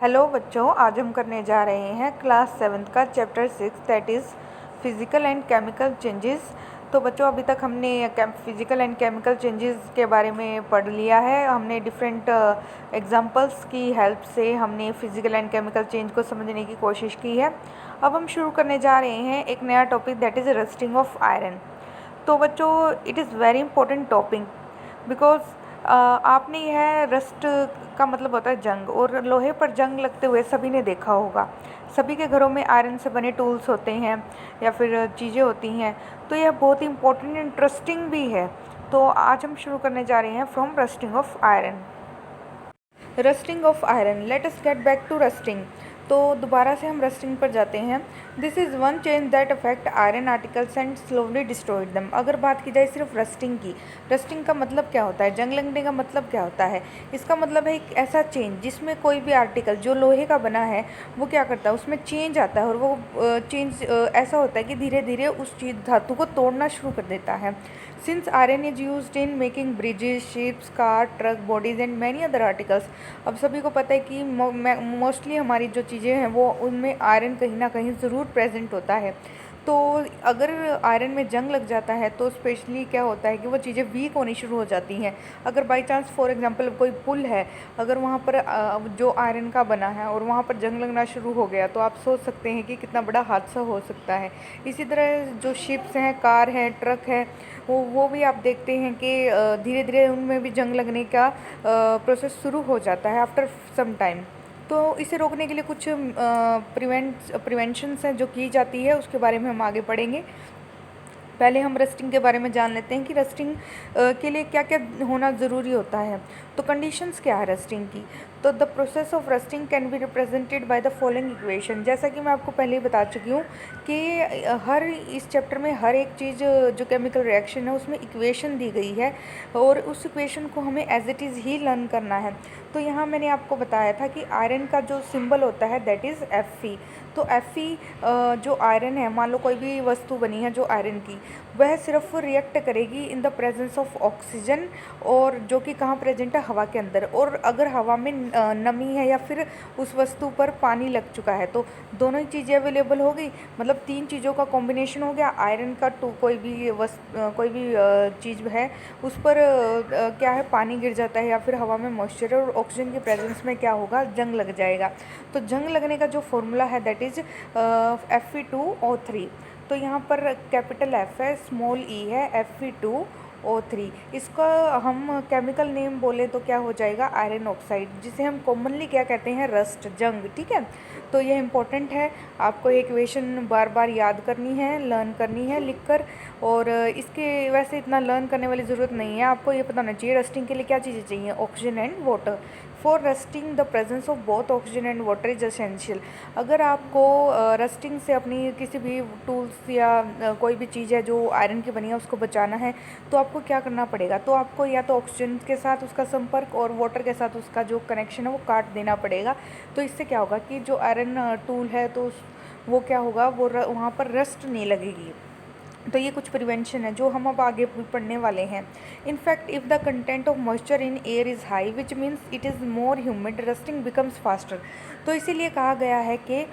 Hello बच्चों, आज हम करने जा रहे हैं क्लास 7th का chapter 6 that is physical and chemical changes. तो बच्चों, अभी तक हमने फिज़िकल एंड केमिकल चेंजेस के बारे में पढ़ लिया है। हमने डिफरेंट एग्जांपल्स की हेल्प से हमने फिज़िकल एंड केमिकल चेंज को समझने की कोशिश की है। अब हम शुरू करने जा रहे हैं एक नया topic that is rusting of iron. तो बच्चों, it is very important topic because आपने यह रस्ट का मतलब होता है जंग, और लोहे पर जंग लगते हुए सभी ने देखा होगा। सभी के घरों में आयरन से बने टूल्स होते हैं या फिर चीज़ें होती हैं। तो यह बहुत ही इंपॉर्टेंट इंटरेस्टिंग भी है। तो आज हम शुरू करने जा रहे हैं from rusting of iron. Rusting of iron, let us get back to rusting. तो दोबारा से हम रस्टिंग पर जाते हैं। This is one change that affect iron articles and slowly destroyed them. अगर बात की जाए सिर्फ रस्टिंग की, रस्टिंग का मतलब क्या होता है, जंग लगने का मतलब क्या होता है? इसका मतलब है एक ऐसा चेंज जिसमें कोई भी आर्टिकल जो लोहे का बना है वो क्या करता है, उसमें चेंज आता है, और वो चेंज ऐसा होता है कि धीरे धीरे उस चीज़ धातु को तोड़ना शुरू कर देता है। Since iron is used in making bridges, ships, car, truck bodies and many other articles. अब सभी को पता है कि मोस्टली हमारी जो चीज़ें हैं वो उनमें आयरन कहीं ना कहीं ज़रूर प्रेजेंट होता है। तो अगर आयरन में जंग लग जाता है तो स्पेशली क्या होता है कि वो चीज़ें वीक होनी शुरू हो जाती हैं। अगर बाई चांस फॉर एग्जांपल कोई पुल है, अगर वहाँ पर जो आयरन का बना है और वहाँ पर जंग लगना शुरू हो गया, तो आप सोच सकते हैं कि कितना बड़ा हादसा हो सकता है। इसी तरह जो शिप्स हैं, कार हैं, ट्रक है, वो भी आप देखते हैं कि धीरे धीरे उनमें भी जंग लगने का प्रोसेस शुरू हो जाता है आफ्टर सम टाइम। तो इसे रोकने के लिए कुछ प्रिवेंशंस हैं जो की जाती है, उसके बारे में हम आगे पढ़ेंगे। पहले हम रस्टिंग के बारे में जान लेते हैं कि रस्टिंग के लिए क्या क्या होना ज़रूरी होता है। तो कंडीशंस क्या है रस्टिंग की? तो the process of rusting can be represented by the following equation. जैसा कि मैं आपको पहले ही बता चुकी हूँ कि हर इस चैप्टर में हर एक चीज़ जो केमिकल रिएक्शन है उसमें इक्वेशन दी गई है, और उस इक्वेशन को हमें एज इट इज़ ही लर्न करना है। तो यहाँ मैंने आपको बताया था कि आयरन का जो सिंबल होता है दैट इज़ Fe। तो Fe जो आयरन है, मान लो कोई भी वस्तु बनी है जो आयरन की, वह सिर्फ रिएक्ट करेगी इन द प्रेजेंस ऑफ ऑक्सीजन, और जो कि कहाँ प्रेजेंट है, हवा के अंदर। और अगर हवा में नमी है या फिर उस वस्तु पर पानी लग चुका है तो दोनों ही चीज़ें अवेलेबल हो गई, मतलब तीन चीज़ों का कॉम्बिनेशन हो गया। आयरन का कोई भी चीज़ है उस पर क्या है, पानी गिर जाता है या फिर हवा में मॉइस्चर और ऑक्सीजन की प्रेजेंस में क्या होगा, जंग लग जाएगा। तो जंग लगने का जो फॉर्मूला है दैट इज़ Fe2O3। तो यहाँ पर कैपिटल F है, स्मॉल e है, Fe2O3। इसका हम केमिकल नेम बोले तो क्या हो जाएगा, आयरन ऑक्साइड, जिसे हम कॉमनली क्या कहते हैं, रस्ट, जंग। ठीक है, तो ये इंपॉर्टेंट है, आपको ये इक्वेशन बार बार याद करनी है, लर्न करनी है लिखकर। और इसके वैसे इतना लर्न करने वाली ज़रूरत नहीं है, आपको ये पता होना चाहिए रस्टिंग के लिए क्या चीज़ें चाहिए, oxygen and water. For rusting the presence of both oxygen and water is essential. अगर आपको रस्टिंग से अपनी किसी भी टूल्स या कोई भी चीज़ है जो आयरन की बनी है उसको बचाना है, तो आपको क्या करना पड़ेगा, तो आपको या तो ऑक्सीजन के साथ उसका संपर्क और वाटर के साथ उसका जो कनेक्शन है वो काट देना पड़ेगा। तो इससे क्या होगा कि जो आयरन टूल है तो वो क्या होगा, वो वहाँ पर रस्ट नहीं लगेगी। तो ये कुछ प्रिवेंशन है जो हम अब आगे पढ़ने वाले हैं। In fact if the content of moisture in air is high which means it is more humid, rusting becomes faster. तो इसीलिए कहा गया है कि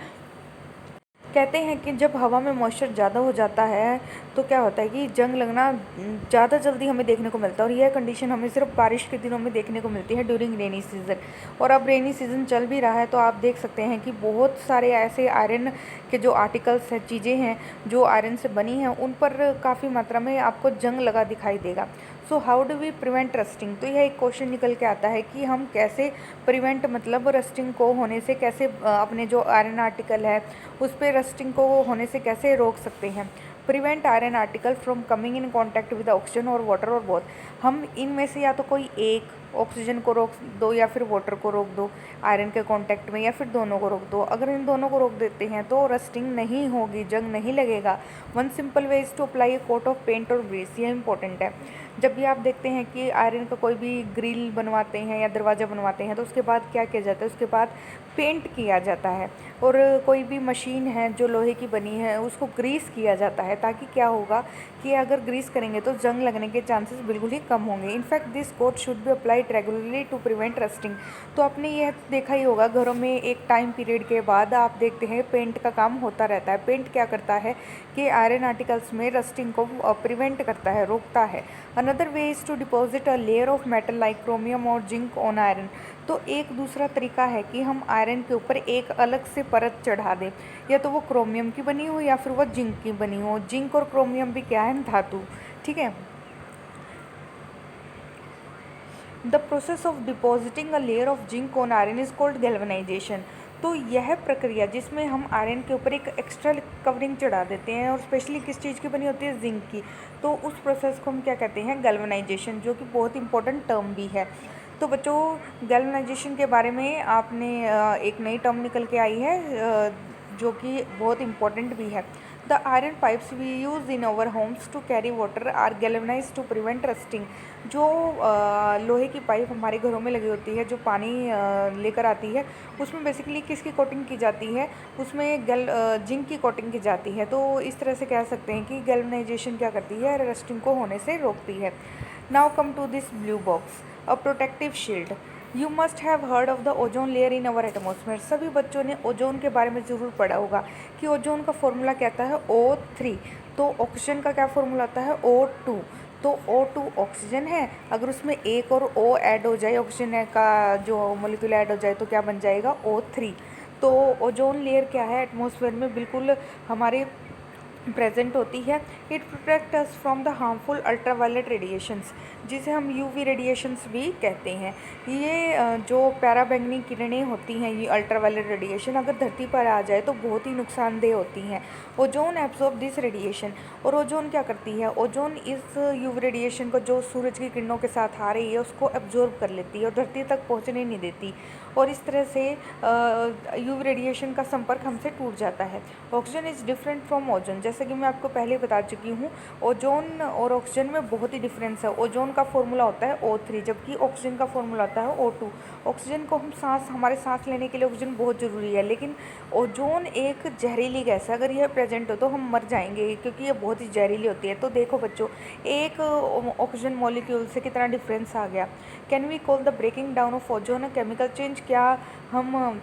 कहते हैं कि जब हवा में मॉइस्चर ज़्यादा हो जाता है तो क्या होता है कि जंग लगना ज़्यादा जल्दी हमें देखने को मिलता है, और यह कंडीशन हमें सिर्फ बारिश के दिनों में देखने को मिलती है ड्यूरिंग रेनी सीज़न। और अब रेनी सीज़न चल भी रहा है तो आप देख सकते हैं कि बहुत सारे ऐसे आयरन के जो आर्टिकल्स हैं, चीज़ें हैं जो आयरन से बनी हैं, उन पर काफ़ी मात्रा में आपको जंग लगा दिखाई देगा। So how do we prevent rusting? तो यह एक क्वेश्चन निकल के आता है कि हम कैसे प्रिवेंट, मतलब रस्टिंग को होने से कैसे अपने जो आयरन आर्टिकल है उस पर रस्टिंग को होने से कैसे रोक सकते हैं। Prevent iron article from coming in contact with oxygen और वाटर और बोथ। हम इनमें से या तो कोई एक ऑक्सीजन को रोक दो या फिर वाटर को रोक दो आयरन के कांटेक्ट में, या फिर दोनों को रोक दो। अगर इन दोनों को रोक देते हैं तो रस्टिंग नहीं होगी, जंग नहीं लगेगा। One simple way is to apply a coat of paint और ग्रीस, ये इंपॉर्टेंट है। जब भी आप देखते हैं कि आयरन का कोई भी ग्रिल बनवाते हैं या दरवाज़ा बनवाते हैं तो उसके बाद क्या किया जाता है, उसके बाद पेंट किया जाता है। और कोई भी मशीन है जो लोहे की बनी है उसको ग्रीस किया जाता है, ताकि क्या होगा कि अगर ग्रीस करेंगे तो जंग लगने के चांसेस बिल्कुल ही कम होंगे। In fact this coat should be applied regularly to prevent rusting. तो आपने यह देखा ही होगा घरों में एक टाइम पीरियड के बाद आप देखते हैं पेंट का काम होता रहता है। पेंट क्या करता है कि आयरन आर्टिकल्स में रस्टिंग को प्रिवेंट करता है, रोकता है। Another way is to deposit a layer of metal like chromium और जिंक ऑन आयरन। तो एक दूसरा तरीका है कि हम आयरन के ऊपर एक अलग से परत चढ़ा दें, या तो वो क्रोमियम की बनी हो या फिर वो जिंक की बनी हो। जिंक और क्रोमियम भी क्या है, धातु, ठीक है। The process of depositing a layer of zinc on iron is called galvanisation. तो यह प्रक्रिया जिसमें हम आयरन के ऊपर एक एक्स्ट्रा कवरिंग चढ़ा देते हैं, और स्पेशली किस चीज़ की बनी होती है, जिंक की, तो उस प्रोसेस को हम क्या कहते हैं, गैल्वेनाइजेशन, जो कि बहुत इंपॉर्टेंट टर्म भी है। तो बच्चों गैल्वेनाइजेशन के बारे में आपने एक नई टर्म निकल के आई है जो कि बहुत इंपॉर्टेंट भी है। The iron pipes we use in our homes to carry water are galvanised to prevent rusting. जो लोहे की पाइप हमारे घरों में लगी होती है, जो पानी लेकर आती है, उसमें बेसिकली किसकी कोटिंग की जाती है, उसमें जिंक की कोटिंग की जाती है। तो इस तरह से कह सकते हैं कि गैल्वेनाइजेशन क्या करती है, रस्टिंग को होने से रोकती है। Now come to this blue box, a protective shield. You must have heard of the ozone layer in our atmosphere. सभी बच्चों ने ओजोन के बारे में ज़रूर पढ़ा होगा कि ओजोन का फॉर्मूला क्या आता है, O3। तो ऑक्सीजन का क्या फॉर्मूला आता है, O2। तो O2 ऑक्सीजन है, अगर उसमें एक और O ऐड हो जाए, ऑक्सीजन का जो मोलिक्यूल ऐड हो जाए तो क्या बन जाएगा, O3। तो ओजोन लेयर क्या है, एटमॉस्फेयर में बिल्कुल हमारे प्रेजेंट होती है। It protect us from the harmful ultraviolet radiations, जिसे हम यूवी रेडिएशंस भी कहते हैं। ये जो पैराबैंगनी किरणें होती हैं, ये अल्ट्रावायलेट रेडिएशन अगर धरती पर आ जाए तो बहुत ही नुकसानदेह होती हैं। Ozone absorb this radiation. और ओजोन क्या करती है, ओजोन इस यूवी रेडिएशन को जो सूरज की किरणों के साथ आ रही है उसको एब्जॉर्ब कर लेती है और धरती तक पहुँचने नहीं देती, और इस तरह से यूवी रेडिएशन का संपर्क हमसे टूट जाता है। Oxygen is different from ozone. जैसे कि मैं आपको पहले बता चुकी हूँ, ओजोन और ऑक्सीजन में बहुत ही डिफरेंस है। ओजोन का फॉर्मूला होता है O3, जबकि ऑक्सीजन का फॉर्मूला होता है O2। ऑक्सीजन को हम हमारे सांस लेने के लिए ऑक्सीजन बहुत ज़रूरी है, लेकिन ओजोन एक जहरीली गैस है। अगर यह प्रेजेंट हो तो हम मर जाएंगे, क्योंकि ये बहुत ही जहरीली होती है। तो देखो बच्चों, एक ऑक्सीजन मॉलिक्यूल से कितना डिफरेंस आ गया। Can we call the breaking down of ozone a chemical change? क्या हम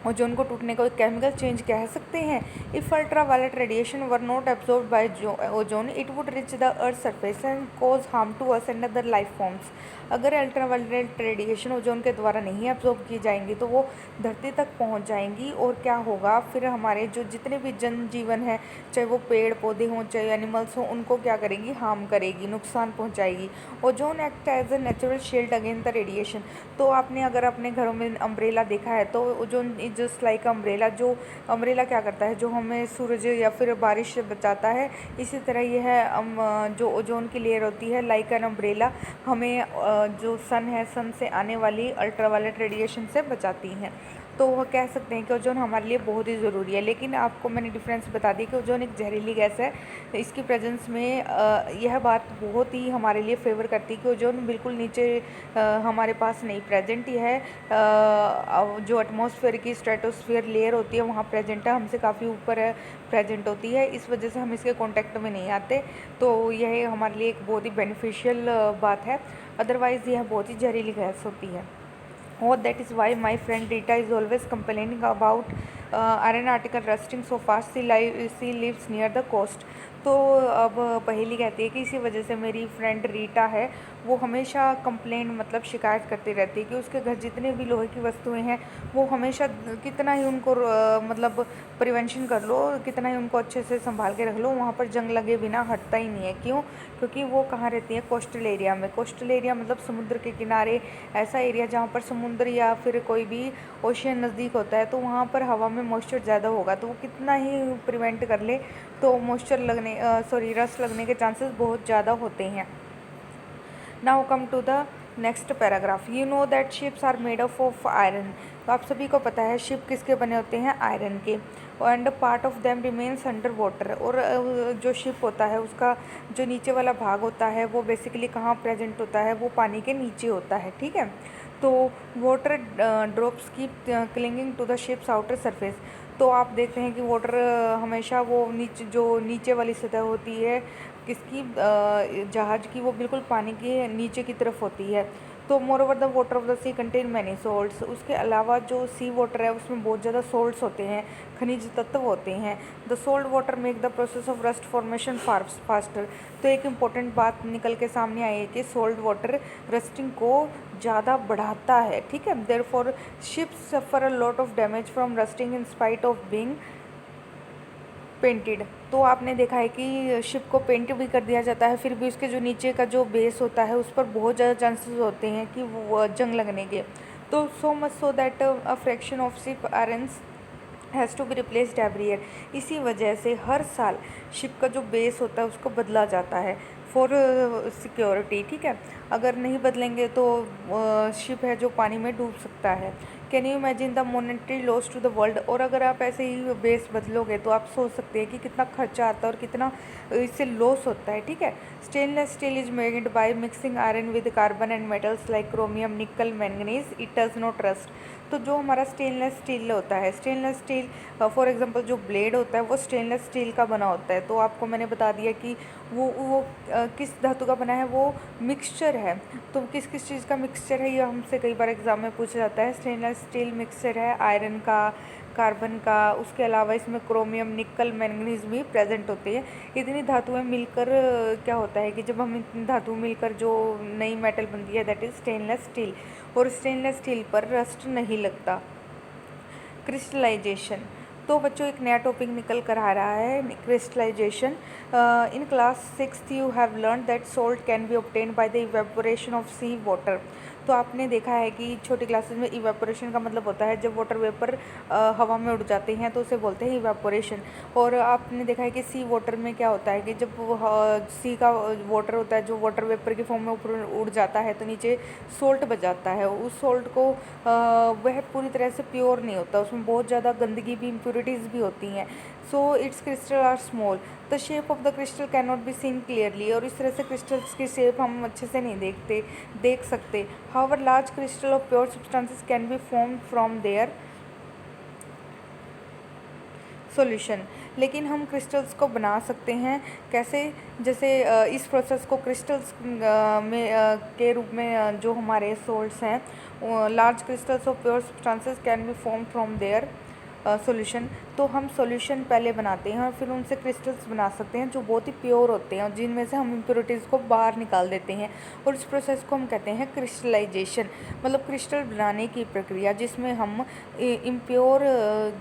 ओजोन को टूटने को एक केमिकल चेंज कह सकते हैं? If ultra violet radiation were not absorb by ozone, it would reach the earth surface and cause harm to us and other life forms. अगर अल्ट्रा वायलेट रेडिएशन ओजोन के द्वारा नहीं एब्जॉर्ब की जाएंगी तो वो धरती तक पहुंच जाएंगी, और क्या होगा फिर, हमारे जो जितने भी जनजीवन है, चाहे वो पेड़ पौधे हों चाहे एनिमल्स हों, उनको क्या करेगी, हार्म करेगी, नुकसान पहुँचाएगी। Ozone act as a natural shield against the radiation. तो आपने अगर अपने घरों में अम्ब्रेला देखा है, तो ozone is just like umbrella. जो अम्ब्रेला क्या करता है, जो हमें सूरज या फिर बारिश से बचाता है, इसी तरह यह है जो ओजोन की लेयर होती है, लाइक एन अम्ब्रेला, हमें जो सन है, सन से आने वाली अल्ट्रावायलेट रेडिएशन से बचाती हैं। तो वह कह सकते हैं कि ओजोन हमारे लिए बहुत ही ज़रूरी है। लेकिन आपको मैंने डिफरेंस बता दी कि ओजोन एक जहरीली गैस है। इसकी प्रेजेंस में यह बात बहुत ही हमारे लिए फेवर करती है कि ओजोन बिल्कुल नीचे हमारे पास नहीं प्रेजेंट। यह जो एटमॉस्फेयर की स्ट्रेटोस्फीयर लेयर होती है वहाँ प्रेजेंट है, हमसे काफ़ी ऊपर है प्रेजेंट होती है, इस वजह से हम इसके कांटेक्ट में नहीं आते। तो यह हमारे लिए एक बहुत ही बेनिफिशियल बात है, अदरवाइज़ यह बहुत ही जहरीली गैस होती है। Oh, that is why my friend Rita is always complaining about iron article rusting so fast. She lives near the coast. तो अब पहेली कहती है कि इसी वजह से मेरी फ्रेंड रीटा है, वो हमेशा कंप्लेन मतलब शिकायत करती रहती है कि उसके घर जितने भी लोहे की वस्तुएं हैं वो हमेशा, कितना ही उनको मतलब प्रिवेंशन कर लो, कितना ही उनको अच्छे से संभाल के रख लो, वहाँ पर जंग लगे बिना हटता ही नहीं है। क्यों? क्योंकि वो कहाँ रहती है, कोस्टल एरिया में। कोस्टल एरिया मतलब समुद्र के किनारे, ऐसा एरिया जहाँ पर समुद्र या फिर कोई भी ओशियन नज़दीक होता है, तो वहाँ पर हवा में मॉइस्चर ज़्यादा होगा, तो वो कितना ही प्रिवेंट कर ले तो मॉइस्चर रस्ट लगने के चांसेस बहुत ज़्यादा होते हैं। Now come to the next paragraph, you know that ships are made of iron. तो आप सभी को पता है शिप किसके बने होते हैं, आयरन के। And part of them remains under water, और जो शिप होता है उसका जो नीचे वाला भाग होता है वो बेसिकली कहाँ प्रेजेंट होता है, वो पानी के नीचे होता है, ठीक है। तो water drops keep clinging to the ships outer surface. तो आप देखते हैं कि वाटर हमेशा वो जो नीचे वाली सतह होती है किसकी, जहाज़ की, वो बिल्कुल पानी के नीचे की तरफ होती है। तो moreover the water of the sea contain many salts, उसके अलावा जो सी वाटर है उसमें बहुत ज़्यादा सोल्ट्स होते हैं, खनिज तत्व होते हैं। The salt water make the process of rust formation faster. तो एक इम्पॉर्टेंट बात निकल के सामने आई है कि सोल्ट वाटर रस्टिंग को ज़्यादा बढ़ाता है, ठीक है। Therefore ships suffer a lot of damage from rusting in spite of being painted. तो आपने देखा है कि शिप को पेंट भी कर दिया जाता है, फिर भी उसके जो नीचे का जो बेस होता है उस पर बहुत ज़्यादा चांसेस होते हैं कि वो जंग लगने के। तो so much so that a fraction of ship irons has to be replaced every year. इसी वजह से हर साल शिप का जो बेस होता है उसको बदला जाता है फॉर सिक्योरिटी, ठीक है। अगर नहीं बदलेंगे तो शिप है जो पानी में डूब सकता है। Can you imagine the monetary loss to the world. और अगर आप ऐसे ही बेस बदलोगे तो आप सोच सकते हैं कि कितना खर्चा आता है और कितना इससे लॉस होता है, ठीक है। Stainless steel is made by mixing iron with carbon and metals like chromium, nickel, manganese, it does not rust. तो जो हमारा स्टेनलेस स्टील होता है, स्टेनलेस स्टील फॉर एग्जांपल जो ब्लेड होता है वो स्टेनलेस स्टील का बना होता है। तो आपको मैंने बता दिया कि वो किस धातु का बना है, वो मिक्सचर है। तो किस किस चीज़ का मिक्सचर है ये हमसे कई बार एग्जाम में पूछा जाता है। स्टेनलेस स्टील मिक्सचर है आयरन का, कार्बन का, उसके अलावा इसमें क्रोमियम, निकल, मैंगनीज भी प्रेजेंट होते हैं। इतनी धातुएं मिलकर क्या होता है कि जब हम इतनी धातु मिलकर जो नई मेटल बनती है दैट इज स्टेनलेस स्टील। और स्टेनलेस स्टील पर रस्ट नहीं लगता। क्रिस्टलाइजेशन, तो बच्चों एक नया टॉपिक निकल कर आ रहा है, crystallization. In class 6th you have learn that salt can be obtained by the evaporation of sea water. तो आपने देखा है कि छोटी क्लासेस में इवेपोरेशन का मतलब होता है जब वाटर वेपर हवा में उड़ जाते हैं तो उसे बोलते हैं इवेपोरेशन। और आपने देखा है कि सी वाटर में क्या होता है कि जब सी का वाटर होता है जो वाटर वेपर की फॉर्म में ऊपर उड़ जाता है तो नीचे सोल्ट बच जाता है। उस सोल्ट को वह पूरी तरह से प्योर नहीं होता, उसमें बहुत ज़्यादा गंदगी भी, इम्प्योरिटीज़ भी होती हैं। So its crystal are small, the shape of the crystal can not be seen clearly. और इस तरह से क्रिस्टल्स की शेप हम अच्छे से नहीं देख सकते। However large crystal of pure substances can be form from their solution. लेकिन हम क्रिस्टल्स को बना सकते हैं कैसे, जैसे इस प्रोसेस को क्रिस्टल्स के रूप में जो हमारे सोल्ट्स हैं, large crystals of pure substances can be form from their solution. तो हम सॉल्यूशन पहले बनाते हैं और फिर उनसे क्रिस्टल्स बना सकते हैं जो बहुत ही प्योर होते हैं और जिनमें से हम इम्प्योरिटीज़ को बाहर निकाल देते हैं। और इस प्रोसेस को हम कहते हैं क्रिस्टलाइजेशन, मतलब क्रिस्टल बनाने की प्रक्रिया जिसमें हम इम्प्योर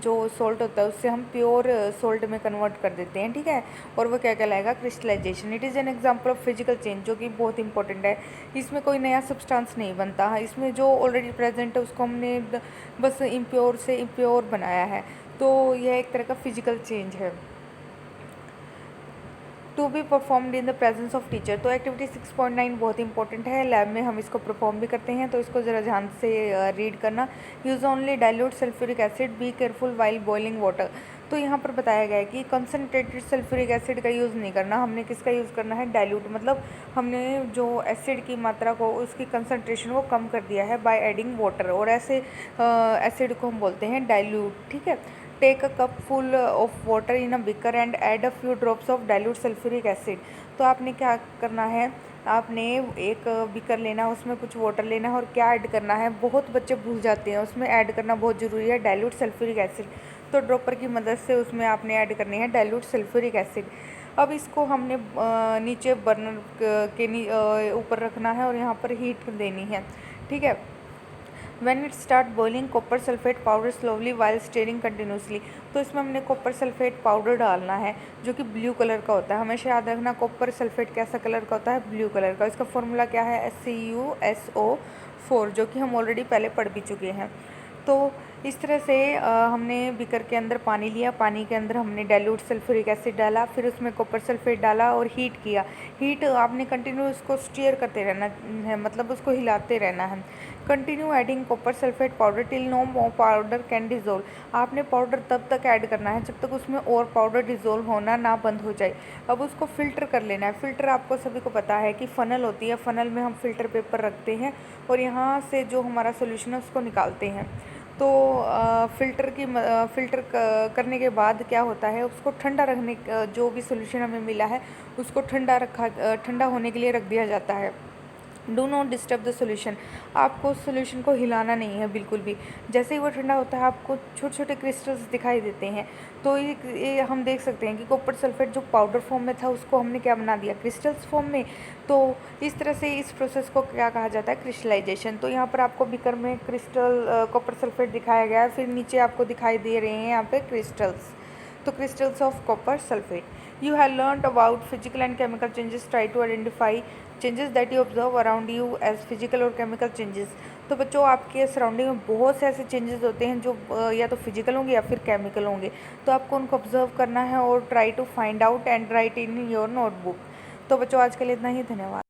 जो सोल्ट होता है उससे हम प्योर सोल्ट में कन्वर्ट कर देते हैं, ठीक है। और वो क्या कहलाएगा, crystallization. It is an example of physical change, जो कि बहुत इंपॉर्टेंट है। इसमें कोई नया सब्सटेंस नहीं बनता, इसमें जो ऑलरेडी प्रेजेंट है उसको हमने बस इम्प्योर से इम्प्योर बनाया है। तो यह एक तरह का फिजिकल चेंज है। To be performed in the presence of teacher, तो एक्टिविटी 6.9 बहुत इंपॉर्टेंट है, लैब में हम इसको परफॉर्म भी करते हैं, तो इसको ज़रा ध्यान से रीड करना। Use only dilute sulphuric acid, be careful while boiling water. तो यहाँ पर बताया गया है कि कंसनट्रेटेड सल्फ्यूरिक एसिड का यूज़ नहीं करना, हमने किसका यूज़ करना है, डाइल्यूट, मतलब हमने जो एसिड की मात्रा को, उसकी कंसनट्रेशन को कम कर दिया है बाय एडिंग वाटर, और ऐसे एसिड को हम बोलते हैं डाइल्यूट, ठीक है। Take a cup full of water in a beaker and add a few drops of dilute sulphuric acid. तो आपने क्या करना है, आपने एक बिकर लेना है, उसमें कुछ वाटर लेना है और क्या ऐड करना है, बहुत बच्चे भूल जाते हैं, उसमें ऐड करना बहुत ज़रूरी है डाइल्यूट सल्फ्यूरिक एसिड। तो ड्रॉपर की मदद से उसमें आपने ऐड करनी है डाइल्यूट सल्फ्यूरिक एसिड। अब इसको हमने नीचे बर्नर के ऊपर रखना है और यहाँ पर हीट देनी है, ठीक है। When it start boiling, copper sulphate powder slowly while steering continuously. तो इसमें हमने कॉपर सल्फेट पाउडर डालना है जो कि ब्लू कलर का होता है। हमेशा याद रखना कॉपर सल्फेट कैसा कलर का होता है, ब्लू कलर का। इसका फॉर्मूला क्या है, SCuSO4, जो कि हम ऑलरेडी पहले पढ़ भी चुके हैं। तो इस तरह से हमने बीकर के अंदर पानी लिया, पानी के अंदर हमने डाइल्यूट सल्फ्यूरिक एसिड डाला, फिर उसमें कॉपर सल्फेट डाला और हीट किया। हीट आपने कंटिन्यू उसको स्टीयर करते रहना है, मतलब उसको हिलाते रहना है। Continue adding copper sulphate powder till no more powder can dissolve. आपने पाउडर तब तक ऐड करना है जब तक उसमें और पाउडर डिज़ोल्व होना ना बंद हो जाए। अब उसको फ़िल्टर कर लेना है। फ़िल्टर आपको सभी को पता है कि फ़नल होती है, फ़नल में हम फ़िल्टर पेपर रखते हैं और यहाँ से जो हमारा सोल्यूशन है उसको निकालते हैं। तो फ़िल्टर करने के बाद क्या होता है, उसको ठंडा रखने, जो भी सोल्यूशन हमें मिला है उसको ठंडा होने के लिए रख दिया जाता है। Do not disturb the solution. आपको सोल्यूशन को हिलाना नहीं है बिल्कुल भी। जैसे ही वो ठंडा होता है आपको छोटे छोटे क्रिस्टल्स दिखाई देते हैं। तो ये हम देख सकते हैं कि कॉपर सल्फेट जो पाउडर फॉर्म में था उसको हमने क्या बना दिया, क्रिस्टल्स फॉर्म में। तो इस तरह से इस प्रोसेस को क्या कहा जाता है, क्रिस्टलाइजेशन। तो यहाँ पर आपको बीकर में क्रिस्टल कॉपर सल्फेट दिखाया गया है, फिर नीचे आपको दिखाई दे रहे हैं यहाँ पे क्रिस्टल्स। तो crystals of copper sulfate. You have learned about physical and chemical changes. Try to identify changes that you observe around you as physical or chemical changes. तो बच्चों, आपके सराउंडिंग में बहुत से ऐसे चेंजेस होते हैं जो या तो फिजिकल होंगे या फिर केमिकल होंगे। तो आपको उनको ऑब्जर्व करना है और try to find out and write in your notebook. तो बच्चों, आज के लिए इतना ही। धन्यवाद।